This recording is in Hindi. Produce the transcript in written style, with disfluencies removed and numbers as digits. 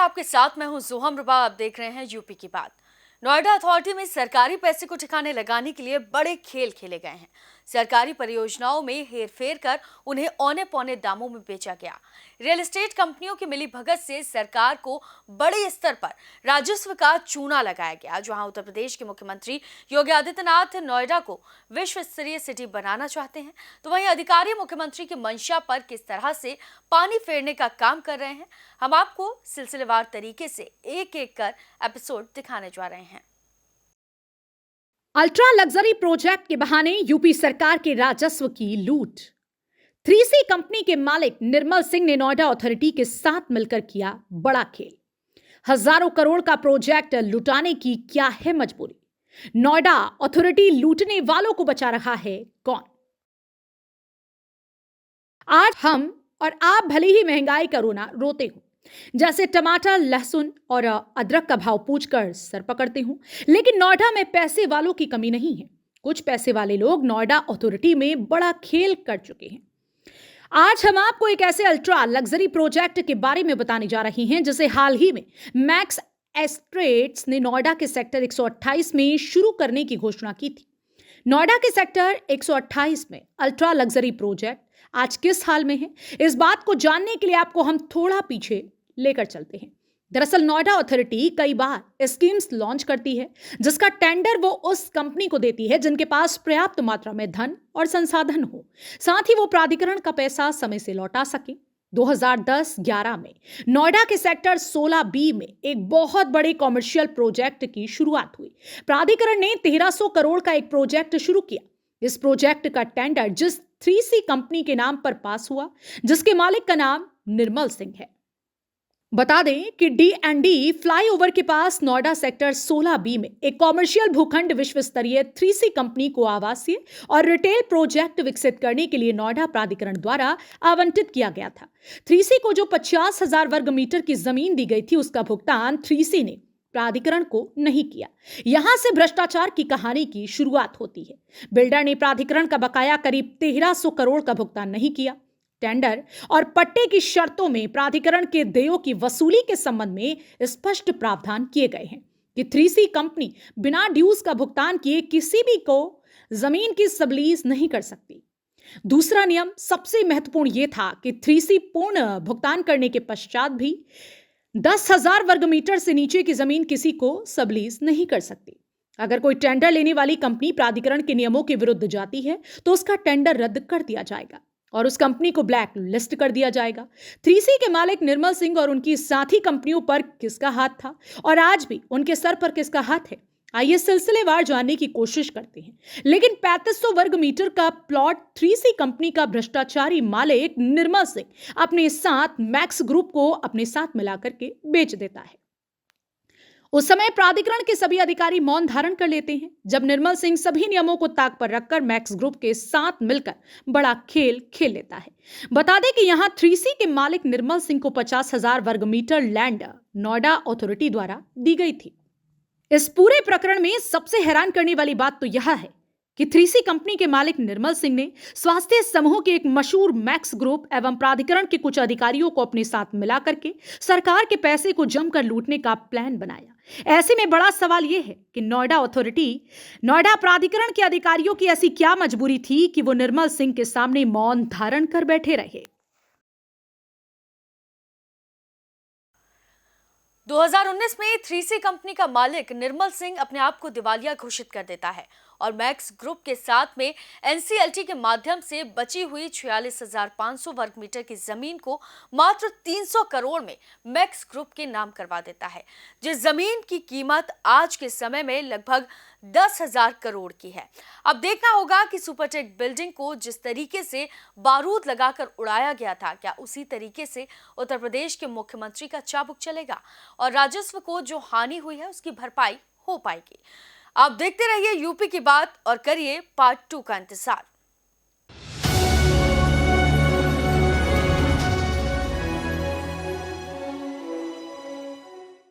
आपके साथ मैं हूं जोहम रुबा। आप देख रहे हैं यूपी की बात। नोएडा अथॉरिटी में सरकारी पैसे को ठिकाने लगाने के लिए बड़े खेल खेले गए हैं। सरकारी परियोजनाओं में हेरफेर कर उन्हें औने पौने दामों में बेचा गया। रियल एस्टेट कंपनियों की मिली भगत से सरकार को बड़े स्तर पर राजस्व का चूना लगाया गया। जहां उत्तर प्रदेश के मुख्यमंत्री योगी आदित्यनाथ नोएडा को विश्व स्तरीय सिटी बनाना चाहते हैं, तो वहीं अधिकारी मुख्यमंत्री की मंशा पर किस तरह से पानी फेरने का काम कर रहे हैं, हम आपको सिलसिलेवार तरीके से एक एक कर एपिसोड दिखाने जा रहे हैं। अल्ट्रा लग्जरी प्रोजेक्ट के बहाने यूपी सरकार के राजस्व की लूट। 3C कंपनी के मालिक निर्मल सिंह ने नोएडा अथॉरिटी के साथ मिलकर किया बड़ा खेल। हजारों करोड़ का प्रोजेक्ट लुटाने की क्या है मजबूरी? नोएडा अथॉरिटी लूटने वालों को बचा रहा है कौन? आज हम और आप भले ही महंगाई का रोना रोते हो, जैसे टमाटर, लहसुन और अदरक का भाव पूछकर सर पकड़ते हूं, लेकिन नोएडा में पैसे वालों की कमी नहीं है। कुछ पैसे वाले लोग नोएडा अथॉरिटी में बड़ा खेल कर चुके हैं। आज हम आपको एक ऐसे अल्ट्रा लग्जरी प्रोजेक्ट के बारे में बताने जा रहे हैं जिसे हाल ही में मैक्स एस्टेट्स ने नोएडा के सेक्टर 128 में शुरू करने की घोषणा की थी। नोएडा के सेक्टर 128 में अल्ट्रा लग्जरी प्रोजेक्ट आज किस हाल में है, इस बात को जानने के लिए आपको हम थोड़ा पीछे लेकर चलते हैं। दरअसल नोएडा अथॉरिटी कई बार स्कीम्स लॉन्च करती है जिसका टेंडर वो उस कंपनी को देती है जिनके पास पर्याप्त मात्रा में धन और संसाधन हो, साथ ही वो प्राधिकरण का पैसा समय से लौटा सके। 2010-11 में नोएडा के सेक्टर 16B में एक बहुत बड़े कॉमर्शियल प्रोजेक्ट की शुरुआत हुई। प्राधिकरण ने 1300 करोड़ का एक प्रोजेक्ट शुरू किया। इस प्रोजेक्ट का टेंडर जिस 3C कंपनी के नाम पर पास हुआ, जिसके मालिक का नाम निर्मल सिंह है। बता दें कि D&D फ्लाईओवर के पास नोएडा सेक्टर 16B में एक कॉमर्शियल भूखंड विश्व स्तरीय 3C कंपनी को आवासीय और रिटेल प्रोजेक्ट विकसित करने के लिए नोएडा प्राधिकरण द्वारा आवंटित किया गया था। 3C को जो 50,000 वर्ग मीटर की जमीन दी गई थी, उसका भुगतान 3C ने प्राधिकरण को नहीं किया। यहां से भ्रष्टाचार की कहानी की शुरुआत होती है। बिल्डर ने प्राधिकरण का बकाया करीब 1300 करोड़ का भुगतान नहीं किया। टेंडर और पट्टे की शर्तों में प्राधिकरण के देयों की वसूली के संबंध में स्पष्ट प्रावधान किए गए हैं कि 3C कंपनी बिना ड्यूज का भुगतान किए किसी भी को जमीन की सबलीज नहीं कर सकती। दूसरा नियम सबसे महत्वपूर्ण यह था कि 3C पूर्ण भुगतान करने के पश्चात भी 10,000 वर्ग मीटर से नीचे की जमीन किसी को सबलीज नहीं कर सकती। अगर कोई टेंडर लेने वाली कंपनी प्राधिकरण के नियमों के विरुद्ध जाती है तो उसका टेंडर रद्द कर दिया जाएगा और उस कंपनी को ब्लैक लिस्ट कर दिया जाएगा। 3C के मालिक निर्मल सिंह और उनकी साथी कंपनियों पर किसका हाथ था और आज भी उनके सर पर किसका हाथ है, आइए सिलसिलेवार जानने की कोशिश करते हैं। लेकिन 3500 वर्ग मीटर का प्लॉट 3C कंपनी का भ्रष्टाचारी मालिक निर्मल सिंह अपने साथ मैक्स ग्रुप को अपने साथ मिलाकर के बेच देता है। उस समय प्राधिकरण के सभी अधिकारी मौन धारण कर लेते हैं जब निर्मल सिंह सभी नियमों को ताक पर रखकर मैक्स ग्रुप के साथ मिलकर बड़ा खेल खेल लेता है। बता दें कि यहां 3C के मालिक निर्मल सिंह को 50,000 वर्ग मीटर लैंड नोएडा अथॉरिटी द्वारा दी गई थी। इस पूरे प्रकरण में सबसे हैरान करने वाली बात तो यह है कि 3C कंपनी के मालिक निर्मल सिंह ने स्वास्थ्य समूह के एक मशहूर मैक्स ग्रुप एवं प्राधिकरण के कुछ अधिकारियों को अपने साथ मिलाकर के सरकार के पैसे को जमकर लूटने का प्लान बनाया। ऐसे में बड़ा सवाल यह है कि नोएडा प्राधिकरण के अधिकारियों की ऐसी क्या मजबूरी थी कि वो निर्मल सिंह के सामने मौन धारण कर बैठे रहे। 2019 में 3C कंपनी का मालिक निर्मल सिंह अपने आप को दिवालिया घोषित कर देता है और मैक्स ग्रुप के साथ में NCLT के माध्यम से बची हुई 46,500 वर्ग मीटर की जमीन को मात्र 300 करोड़ में मैक्स ग्रुप के नाम करवा देता है, जिस जमीन की कीमत आज के समय में लगभग 10,000 करोड़ की है। अब देखना होगा कि सुपरटेक बिल्डिंग को जिस तरीके से बारूद लगाकर उड़ाया गया था, क्या उसी तरीके से उत्तर प्रदेश के मुख्यमंत्री का चाबुक चलेगा और राजस्व को जो हानि हुई है उसकी भरपाई हो पाएगी। आप देखते रहिए यूपी की बात और करिए पार्ट 2 का इंतजार।